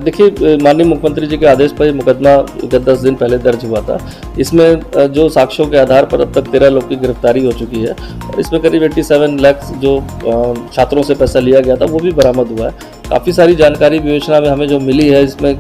देखिए, माननीय मुख्यमंत्री जी के आदेश पर ये मुकदमा 10 दिन पहले दर्ज हुआ था। इसमें जो साक्ष्यों के आधार पर अब तक 13 लोग की गिरफ्तारी हो चुकी है और इसमें करीब 87 लाख जो छात्रों से पैसा लिया गया था वो भी बरामद हुआ है। काफ़ी सारी जानकारी विवेचना में हमें जो मिली है इसमें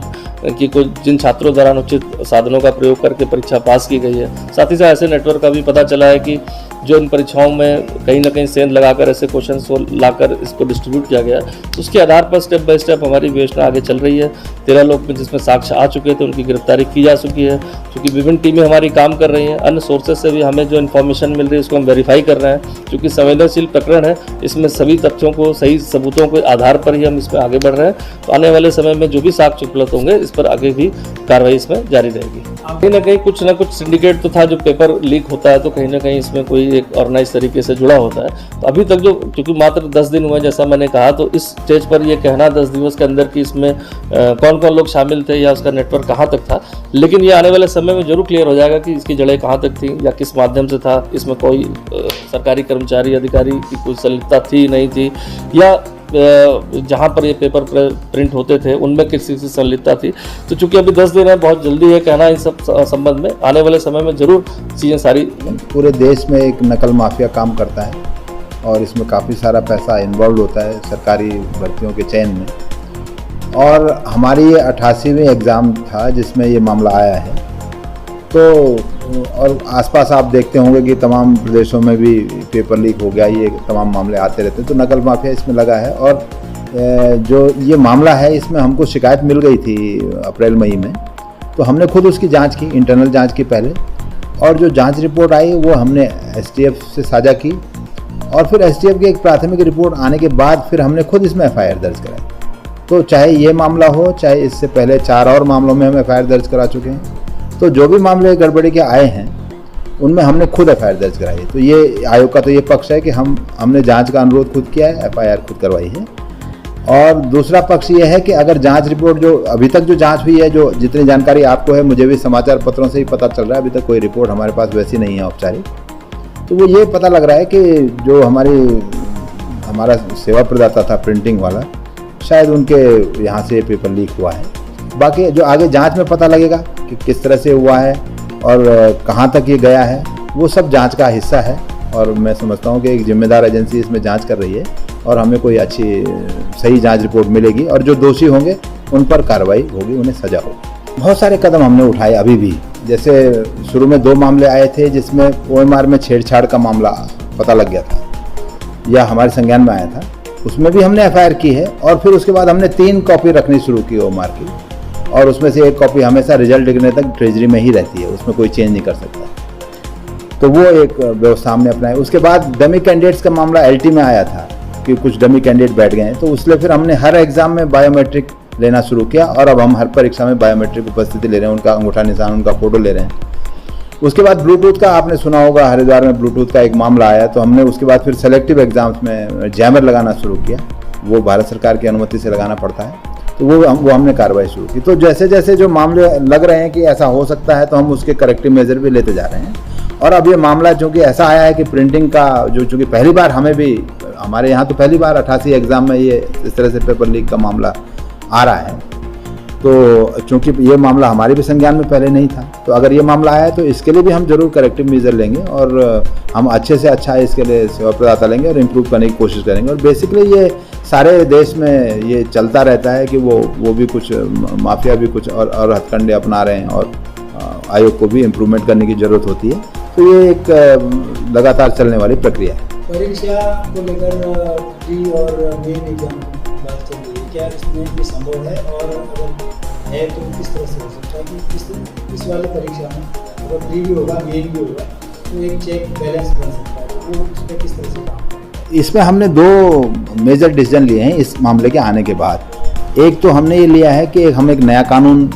कि कुछ जिन छात्रों द्वारा उचित साधनों का प्रयोग करके परीक्षा पास की गई है, साथ ही साथ ऐसे नेटवर्क का भी पता चला है कि जो इन परीक्षाओं में कहीं ना कहीं सेंध लगाकर ऐसे क्वेश्चंस को लाकर इसको डिस्ट्रीब्यूट किया गया। तो उसके आधार पर स्टेप बाय स्टेप हमारी विवेचना आगे चल रही है। 13 लोग में जिसमें साक्ष्य आ चुके थे उनकी गिरफ्तारी की जा चुकी है, क्योंकि विभिन्न टीमें हमारी काम कर रही हैं। अन्य सोर्सेज से भी हमें जो इन्फॉर्मेशन मिल रही है उसको हम वेरीफाई कर रहे हैं। क्योंकि संवेदनशील प्रकरण है, इसमें सभी तथ्यों को, सही सबूतों के आधार पर ही हम इसमें आगे बढ़ रहे हैं। तो आने वाले समय में जो भी साक्ष्य उपलब्ध होंगे इस पर आगे भी कार्रवाई इसमें जारी रहेगी। कहीं ना कुछ सिंडिकेट तो था, जो पेपर लीक होता है तो कहीं ना कहीं इसमें कोई एक ऑर्गेनाइज तरीके से जुड़ा होता है। तो अभी तक जो, क्योंकि मात्र 10 दिन हुए जैसा मैंने कहा, तो इस स्टेज पर ये कहना 10 दिवस के अंदर कि इसमें कौन कौन लोग शामिल थे या उसका नेटवर्क कहाँ तक था, लेकिन ये आने वाले समय में जरूर क्लियर हो जाएगा कि इसकी जड़ें कहाँ तक थी या किस माध्यम से था। इसमें कोई सरकारी कर्मचारी अधिकारी की कोई संलिप्तता थी नहीं थी, या जहाँ पर ये पेपर प्रिंट होते थे उनमें किसी से संलिप्तता थी। तो चूंकि अभी 10 दिन है, बहुत जल्दी है कहना इन सब संबंध में। आने वाले समय में जरूर चीज़ें सारी। पूरे देश में एक नकल माफिया काम करता है और इसमें काफ़ी सारा पैसा इन्वॉल्व होता है सरकारी भर्तियों के चयन में। और हमारी ये 88वीं एग्ज़ाम था जिसमें ये मामला आया है। तो और आसपास आप देखते होंगे कि तमाम प्रदेशों में भी पेपर लीक हो गया, ये तमाम मामले आते रहते हैं। तो नकल माफिया इसमें लगा है। और जो ये मामला है इसमें हमको शिकायत मिल गई थी अप्रैल मई में, तो हमने खुद उसकी जांच की, इंटरनल जांच की पहले, और जो जांच रिपोर्ट आई वो हमने एसटीएफ से साझा की। और फिर एसटीएफ की एक प्राथमिक रिपोर्ट आने के बाद फिर हमने खुद इसमें एफआईआर दर्ज कराई। तो चाहे ये मामला हो, चाहे इससे पहले 4 और मामलों में हम एफआईआर दर्ज करा चुके हैं। तो जो भी मामले गड़बड़ी के आए हैं उनमें हमने खुद एफआईआर दर्ज कराई है। तो ये आयोग का तो ये पक्ष है कि हमने जांच का अनुरोध खुद किया है, एफआईआर खुद करवाई है। और दूसरा पक्ष ये है कि अगर जांच रिपोर्ट, जो अभी तक जो जांच हुई है, जो जितनी जानकारी आपको है, मुझे भी समाचार पत्रों से ही पता चल रहा है, अभी तक कोई रिपोर्ट हमारे पास वैसी नहीं है औपचारिक। तो वो ये पता लग रहा है कि जो हमारा सेवा प्रदाता था प्रिंटिंग वाला, शायद उनके यहाँ से पेपर लीक हुआ है। बाकी जो आगे जांच में पता लगेगा कि किस तरह से हुआ है और कहाँ तक ये गया है, वो सब जांच का हिस्सा है। और मैं समझता हूँ कि एक जिम्मेदार एजेंसी इसमें जांच कर रही है और हमें कोई अच्छी सही जांच रिपोर्ट मिलेगी और जो दोषी होंगे उन पर कार्रवाई होगी, उन्हें सजा होगी। बहुत सारे कदम हमने उठाए अभी भी। जैसे शुरू में 2 मामले आए थे जिसमें ओएमआर में छेड़छाड़ का मामला पता लग गया था या हमारे संज्ञान में आया था, उसमें भी हमने एफआईआर की है। और फिर उसके बाद हमने 3 कॉपी रखनी शुरू की ओएमआर की, और उसमें से 1 कॉपी हमेशा रिजल्ट दिखने तक ट्रेजरी में ही रहती है, उसमें कोई चेंज नहीं कर सकता। तो वो एक व्यवस्था हमने अपनाई। उसके बाद डमी कैंडिडेट्स का मामला एलटी में आया था कि कुछ डमी कैंडिडेट बैठ गए हैं, तो उसलिए फिर हमने हर एग्जाम में बायोमेट्रिक लेना शुरू किया और अब हम हर परीक्षा में बायोमेट्रिक उपस्थिति ले रहे हैं, उनका अंगूठा निशान, उनका फोटो ले रहे हैं। उसके बाद ब्लूटूथ का आपने सुना होगा, हरिद्वार में ब्लूटूथ का एक मामला आया, तो हमने उसके बाद फिर सेलेक्टिव एग्जाम्स में जैमर लगाना शुरू किया। वो भारत सरकार की अनुमति से लगाना पड़ता है, तो वो हमने कार्रवाई शुरू की। तो जैसे जैसे जो मामले लग रहे हैं कि ऐसा हो सकता है, तो हम उसके करेक्टिव मेजर भी लेते जा रहे हैं। और अब ये मामला चूँकि ऐसा आया है कि प्रिंटिंग का जो चूँकि पहली बार हमारे यहाँ तो पहली बार 88 एग्ज़ाम में ये इस तरह से पेपर लीक का मामला आ रहा है। तो चूँकि ये मामला हमारे भी संज्ञान में पहले नहीं था, तो अगर ये मामला आया है तो इसके लिए भी हम जरूर करेक्टिव मेजर लेंगे और हम अच्छे से अच्छा इसके लिए सेवा प्रदाता लेंगे और इम्प्रूव करने की कोशिश करेंगे। और बेसिकली ये सारे देश में ये चलता रहता है कि वो भी कुछ माफिया भी कुछ और हथकंडे अपना रहे हैं और आयोग को भी इम्प्रूवमेंट करने की ज़रूरत होती है। तो ये एक लगातार चलने वाली प्रक्रिया है। परीक्षा को लेकर प्री और मेन एग्जाम बात चल रही है, क्या इसमें ये संभव है? और अगर है तो किस तरह से हो सकता है कि इस वाली परीक्षा में अगर प्री भी होगा, मेन भी होगा, तो एक चेक बैलेंस बन सकता है, तो वो उसमें किस तरह से काम? इसमें हमने 2 मेजर डिसीजन लिए हैं इस मामले के आने के बाद। एक तो हमने ये लिया है कि हम एक नया कानून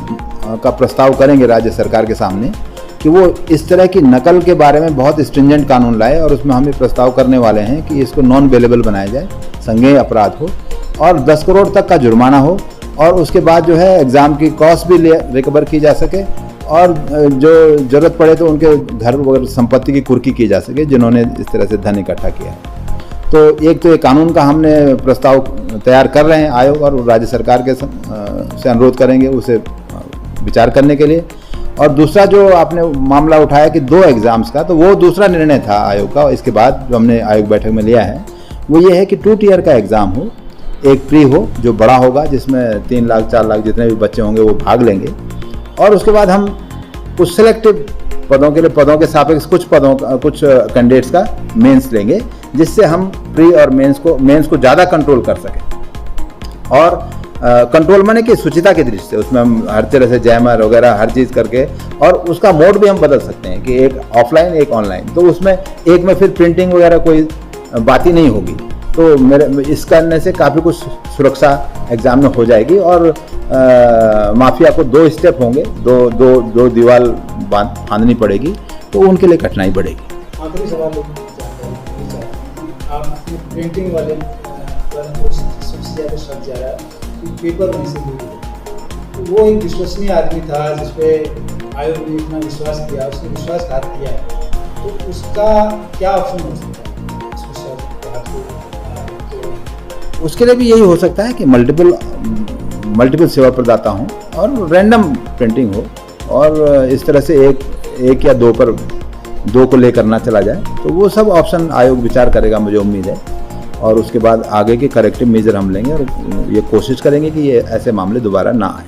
का प्रस्ताव करेंगे राज्य सरकार के सामने कि वो इस तरह की नकल के बारे में बहुत स्ट्रिंजेंट कानून लाए, और उसमें हम ये प्रस्ताव करने वाले हैं कि इसको नॉन बेलेबल बनाया जाए, संज्ञेय अपराध हो और 10 करोड़ तक का जुर्माना हो, और उसके बाद जो है एग्ज़ाम की कॉस्ट भी रिकवर की जा सके, और जो ज़रूरत पड़े तो उनके घर वगैरह संपत्ति की कुर्की की जा सके जिन्होंने इस तरह से धन इकट्ठा किया। तो एक तो ये कानून का हमने प्रस्ताव तैयार कर रहे हैं आयोग, और राज्य सरकार के से अनुरोध करेंगे उसे विचार करने के लिए। और दूसरा जो आपने मामला उठाया कि 2 एग्ज़ाम्स का, तो वो दूसरा निर्णय था आयोग का। इसके बाद जो हमने आयोग बैठक में लिया है वो ये है कि 2 टियर का एग्ज़ाम हो, एक प्री हो जो बड़ा होगा, जिसमें 3 लाख 4 लाख जितने भी बच्चे होंगे वो भाग लेंगे, और उसके बाद हम कुछ सिलेक्टिव पदों के सापेक्ष कुछ कैंडिडेट्स का मेंस लेंगे, जिससे हम प्री और मेंस को ज़्यादा कंट्रोल कर सकें। और कंट्रोल माने कि शुचिता की दृष्टि से उसमें हम हर तरह से जैमर वगैरह हर चीज़ करके, और उसका मोड भी हम बदल सकते हैं कि एक ऑफलाइन एक ऑनलाइन, तो उसमें एक में फिर प्रिंटिंग वगैरह कोई बात ही नहीं होगी। तो मेरे इस करने से काफ़ी कुछ सुरक्षा एग्ज़ाम में हो जाएगी, और माफिया को 2 स्टेप होंगे, दो दीवार बांधनी पड़ेगी, तो उनके लिए कठिनाई बढ़ेगी। आखिरी सवाल आप प्रिंटिंग वाले पर सबसे ज़्यादा शक जा रहा है कि पेपर में से लीक, वो एक विश्वसनीय आदमी था जिसपे आयोग ने इतना विश्वास किया, उसने विश्वासघात किया, तो उसका क्या ऑप्शन हो सकता है? उसके लिए भी यही हो सकता है कि मल्टीपल सेवा प्रदाता हों और रैंडम प्रिंटिंग हो, और इस तरह से एक या 2 को लेकर ना चला जाए। तो वो सब ऑप्शन आयोग विचार करेगा, मुझे उम्मीद है, और उसके बाद आगे के करेक्टिव मेजर हम लेंगे और ये कोशिश करेंगे कि ये ऐसे मामले दोबारा ना आए।